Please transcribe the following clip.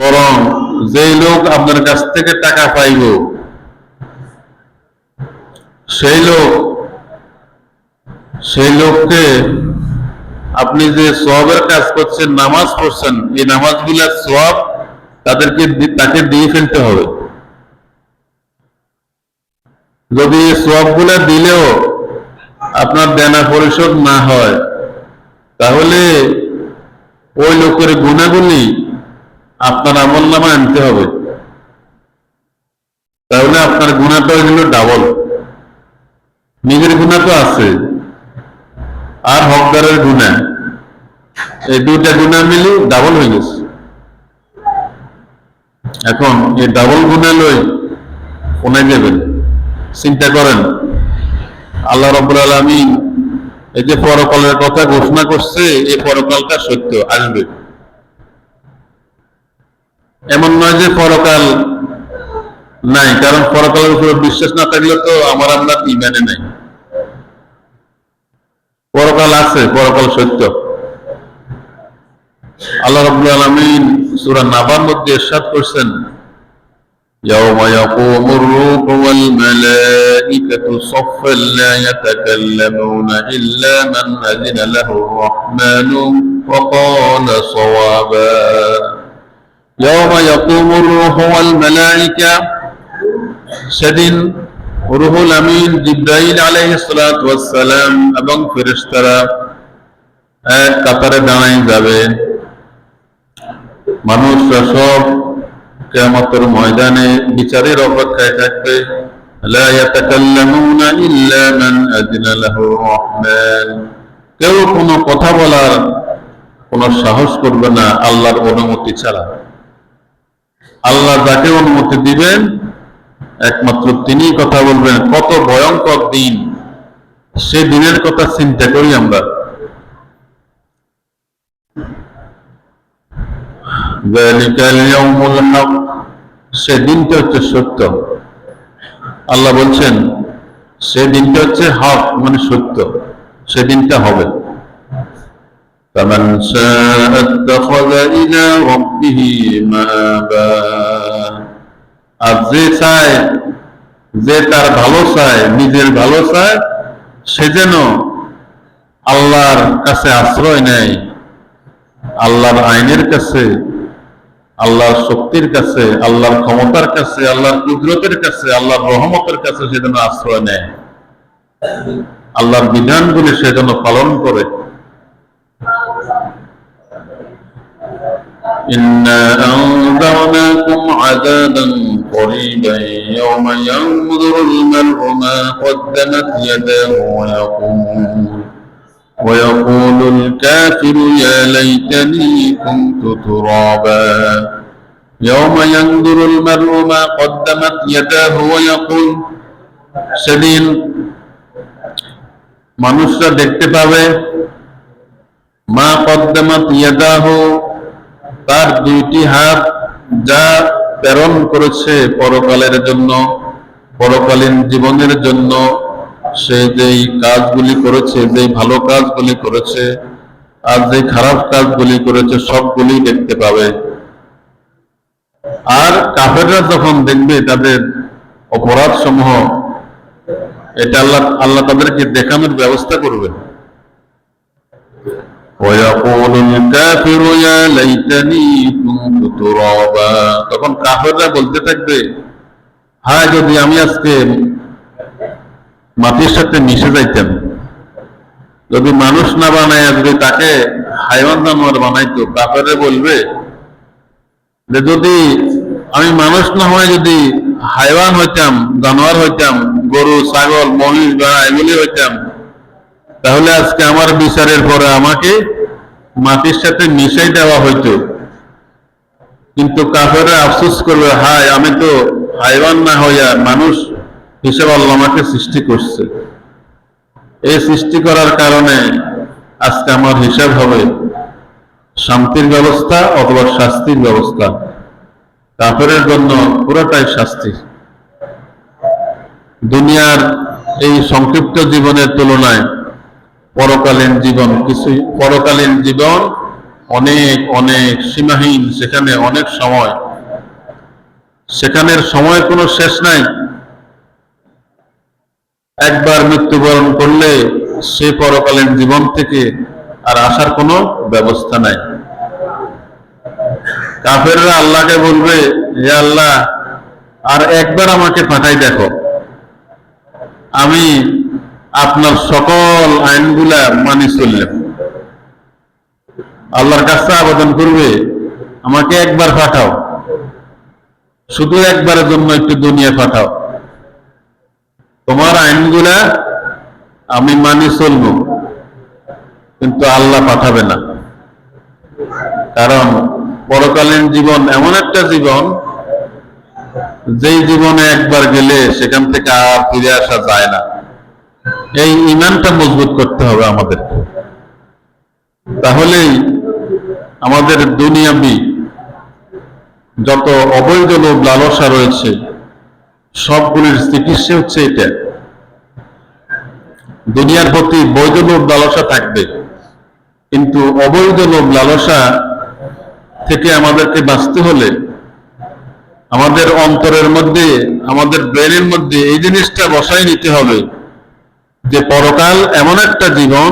বরং যেই লোক আপনার কাছ থেকে টাকা পাইল সেই লোককে আপনি যে সওয়াবের কাজ করছেন, নামাজ পড়ছেন, এই নামাজগুলোর সওয়াব তাকে দিয়ে ফেলতে হবে। যদি এই সওয়াবগুলো দিলেও আপনার দেনা পরিশোধ না হয়, তাহলে ওই লোকের গুনাহগুলি আপনার আমলনামায় আনতে হবে। তাহলে আপনার গুনাহটা হইল ডাবল। নিজের গুনাহ তো আছে, আর হকদারের গুনাহ, এই দুইটা গুনাহ মিলে ডাবল হয়ে গেছে। এখন এই ডাবল গুনাহ লই কোনায় যাবেন? চিন্তা করেন। আল্লাহ রাব্বুল আলামিন এই যে পরকালের কথা ঘোষণা করছে, এই পরকালটা সত্য, আসবে। এমন নয় যে পরকাল নাই, কারণ পরকালের উপর বিশ্বাস না থাকলে তো আমার আপনার ঈমানে নাই। পরকাল আছে, পরকাল সত্য। আল্লাহ রাব্বুল আলামিন সূরা নাবার মধ্যে ইরশাদ করছেন, يوم يقوم الروح والملائكة صفا لا يتكلمون إلا من أذن له الرحمن وقال صوابا يوم يقوم الروح والملائكة সেদিন রুহুল আমিন জিবরাইল আলাইহিস সালাতু ওয়াস সালাম এবং ফেরেশতারা এক কাতারে দাঁড়ায় যাবে। মানুষরা সব কিয়ামতের ময়দানে বিচারের অপেক্ষায় থাকবে। লা ইয়াতাকাল্লামুনা ইল্লা মান আযিনা লাহু রাহমান, কেউ কোনো কথা বলার কোনো সাহস করবে না আল্লাহর অনুমতি ছাড়া। আল্লাহ যাকে অনুমতি দিবেন একমাত্র তিনিই কথা বলবেন। কত ভয়ঙ্কর দিন! সে দিনের কথা চিন্তা করি আমরা। যালিকাল ইয়াউমুল হক, সে দিনটা হচ্ছে সত্য। আল্লাহ বলছেন সে দিনটা হচ্ছে হক, মানে সত্য। সে দিনটা হবে। ফামান শাআ ইত্তাখাযা ইলা রাব্বিহি মাআবা, আর যে চায়, যে তার ভালো চায়, নিজের ভালো চায়, সে যেন আল্লাহর কাছে আশ্রয় নেয়, আল্লাহর আইনের কাছে, আল্লাহর শক্তির কাছে, আল্লাহর ক্ষমতার কাছে, আল্লাহর কুদরতের কাছে, আল্লাহর রহমতের কাছে সে যেন আশ্রয় নেয়, আল্লাহর বিধানগুলি সে যেন পালন করে। إنا أنذرناكم عذابا قريبا يوم ينظر المرء ما قدمت يداه ويقول الكافر يا ليتني كنت ترابا يوم ينظر المرء ما قدمت يداه ويقول, সেদিন মানুষরা দেখতে পাবে মা কদ্দামাত ইয়াদাহু, তার দুইটি হাত যা প্রেরণ করেছে পরকালের জন্য, পরকালীন জীবনের জন্য। সে যেই কাজগুলি করেছে, যেই ভালো কাজগুলি করেছে আর যেই খারাপ কাজগুলি করেছে, সবগুলি দেখতে পাবে। আর কাফেররা যখন দেখবে তাদের অপরাধ সমূহ, এটা আল্লাহ তাদেরকে দেখানোর ব্যবস্থা করবে। তখন কাফেররা বলতে থাকবে, হায় যদি আমি আজকে মাটির সাথে মিশে যাইতাম, যদি মানুষ না বানায় যদি তাকে হাইওয়ান জানোয়ার বানাইতো। কাফেররা বলবে যে যদি আমি মানুষ না হয় যদি হাইওয়ান হইতাম, জানোয়ার হইতাম, গরু, ছাগল, মহিষ, ভেড়া এগুলি হইতাম, তাহলে আজকে আমার বিচারের পরে আমাকে মাটির সাথে মিশাই দেওয়া হইতো। কিন্তু কাফেররা আফসোস করবে, হায় আমি তো হাইওয়ান না হইয়া মানুষ হিসেবে আল্লাহ আমাকে সৃষ্টি করছে। এই সৃষ্টি করার কারণে আজকে আমার হিসাব হবে শান্তির ব্যবস্থা অথবা শাস্তির ব্যবস্থা। কাফেরের জন্য পুরোটাই শাস্তি। দুনিয়ার এই সংক্ষিপ্ত জীবনের তুলনায় পরকালীন জীবন অনেক অনেক সীমাহীন, সেখানে অনেক সময়, সেখানের সময় কোনো শেষ নাই। একবার মৃত্যুবরণ করলে সে পরকালীন জীবন থেকে আর আসার কোনো ব্যবস্থা নাই। কাফেররা আল্লাহকে বলবে, হে আল্লাহ, আর একবার আমাকে পাঠাই দেখো, আমি আপনার সকল আইনগুলা মানি চললাম। আল্লাহর কাছে আবেদন করবে, আমাকে একবার পাঠাও, শুধু একবারের জন্য একটু দুনিয়া পাঠাও, তোমার আইনগুলা আমি মানি চলব। কিন্তু আল্লাহ পাঠাবে না, কারণ পরকালীন জীবন এমন একটা জীবন, যেই জীবনে একবার গেলে সেখান থেকে আর ফিরে আসা যায় না। এই ঈমানটা মজবুত করতে হবে আমাদের। তাহলেই আমাদের দুনিয়াবি যত অবৈধ লোভ লালসা রয়েছে সবগুলির চিকিৎসা হচ্ছে এটা। দুনিয়ার প্রতি বৈধ লোভ লালসা থাকবে, কিন্তু অবৈধ লোভ লালসা থেকে আমাদেরকে বাঁচতে হলে আমাদের অন্তরের মধ্যে, আমাদের ব্রেনের মধ্যে এই জিনিসটা বসাই নিতে হবে যে পরকাল এমন একটা জীবন